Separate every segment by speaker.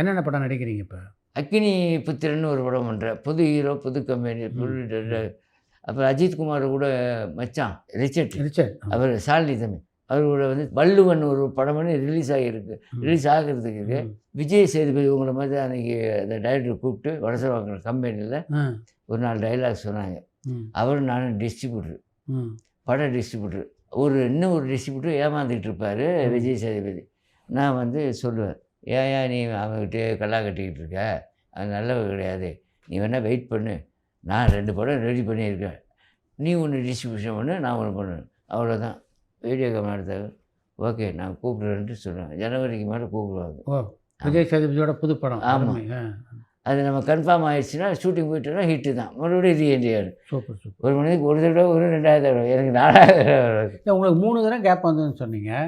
Speaker 1: என்னென்ன படம் நடிக்கிறீங்க இப்போ?
Speaker 2: அக்கினி புத்திரன்னு ஒரு படம் பண்ணுறேன். புது ஹீரோ, புது கம்பெனி, அப்புறம் அஜித்குமார் கூட மச்சான் ரிச்சர்ட்,
Speaker 1: ரிச்சர்ட்.
Speaker 2: அவர் ஷாலினி தம்பி, அவர் கூட வந்து வள்ளுவன் ஒரு படம் பண்ணி ரிலீஸ் ஆகியிருக்கு. ரிலீஸ் ஆகிறதுக்கு இருக்கு. விஜய் சேதுபதி உங்களை மாதிரி அன்றைக்கி அந்த டைரக்டர் கூப்பிட்டு வடசவாங்க கம்பெனியில் ஒரு 4 டைலாக் சொன்னாங்க. அவரும் நானும் டிஸ்ட்ரிபியூட்டர், பட டிஸ்ட்ரிபியூட்டர். இன்னும் ஒரு டிஸ்ட்ரிபியூட்டர் ஏமாந்துக்கிட்டு இருப்பார் விஜய் சேதுபதி. நான் வந்து சொல்லுவேன், ஏன் நீ அவங்ககிட்டே கல்லா கட்டிக்கிட்டு இருக்க, அது நல்லது கிடையாது, நீ வேணால் வெயிட் பண்ணு, நான் 2 படம் ரெடி பண்ணியிருக்கேன், நீ ஒன்று டிஸ்ட்ரிபியூஷன் பண்ணு, நான் ஒன்று பண்ணுவேன், அவ்வளோதான். வீடியோ கேமரா எடுத்தாங்க, ஓகே நான் கூப்பிட்றேன்ட்டு சொல்லுவேன். ஜனவரிக்கு மேலே கூப்பிடுவாங்க.
Speaker 1: ஓ, விஜய் சேதுபதியோட புது படம்.
Speaker 2: ஆமாம், அது நம்ம கன்ஃபார்ம் ஆகிடுச்சுன்னா ஷூட்டிங் போயிட்டோன்னா ஹிட்டு தான். மறுபடியும் ரீஎன்ட்ரி ஆகிடும்.
Speaker 1: Super super.
Speaker 2: ஒரு மணிக்கு ஒரு தடவை வரும், 2வது தடவை, எனக்கு 4வது தடவை வரும்.
Speaker 1: இல்லை, உங்களுக்கு 3 தடவை கேப் வந்ததுன்னு சொன்னீங்க.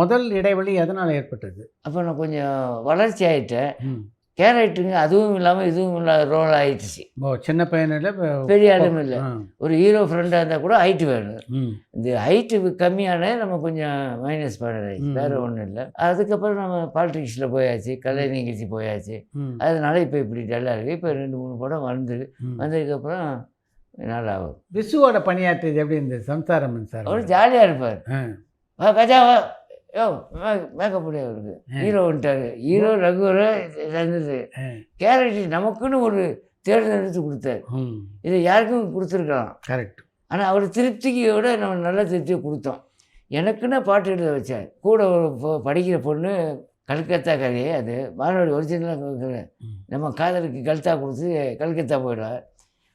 Speaker 1: முதல் இடைவெளி எதனால் ஏற்பட்டது?
Speaker 2: அப்போ நான் கொஞ்சம் வளர்ச்சி ஆகிட்டேன். கேரக்டருங்க அதுவும் இல்லாமல் இதுவும் இல்லாத ரோல் ஆகிடுச்சு.
Speaker 1: சின்ன பையனில்
Speaker 2: பெரிய ஆளும் இல்லை. ஒரு ஹீரோ ஃப்ரெண்டாக இருந்தால் கூட ஹைட்டு வேணும். இந்த ஹைட்டு கம்மியான நம்ம கொஞ்சம் மைனஸ் பண்ணாச்சு, வேறு ஒன்றும் இல்லை. அதுக்கப்புறம் நம்ம பாலிடிக்ஸில் போயாச்சு, கலை நிகழ்ச்சி போயாச்சு. அதனால இப்போ இப்படி டல்லாக இருக்குது. இப்போ 2-3 படம் வந்ததுக்கப்புறம் என்னால் ஆகும்.
Speaker 1: விசுவோட பணியாற்றியது எப்படி இருந்தது? சம்சாரம் சார்
Speaker 2: அவர் ஜாலியாக இருப்பார். கஜாவா யோ மேக்கப் பண்ணி அவருக்கு ஹீரோ வந்துட்டார். ஹீரோ ரகுவரை சேர்ந்தது கேரக்டர் நமக்குன்னு ஒரு தேர்ந்தெடுத்து கொடுத்தார். இதை யாருக்கும் கொடுத்துருக்கலாம்.
Speaker 1: கரெக்ட். ஆனால்
Speaker 2: அவர் திருப்தியோட நம்ம நல்ல திருப்தியை கொடுத்தோம். எனக்குன்னு பாட்டு எழுத வச்சார். கூட ஒரு படிக்கிற பொண்ணு கல்கத்தா கதையே, அது வானோட ஒரிஜினலாக நம்ம காதலுக்கு கல்தா கொடுத்து கல்கத்தா போயிடுவார்.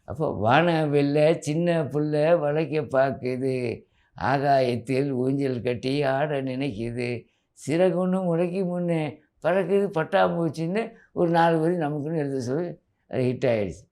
Speaker 2: அப்போ வான வெள்ளை சின்ன புள்ள வளைக்க பார்க்குது, ஆகாயத்தில் ஊஞ்சல் கட்டி ஆட நினைக்குது, சிறகுன்னு முளைக்கு முன்னே பறக்குது பட்டாம்பூச்சின்னு ஒரு 4 வரி நமக்குன்னு எழுத சொல்லி அது ஹிட் ஆகிடுச்சு.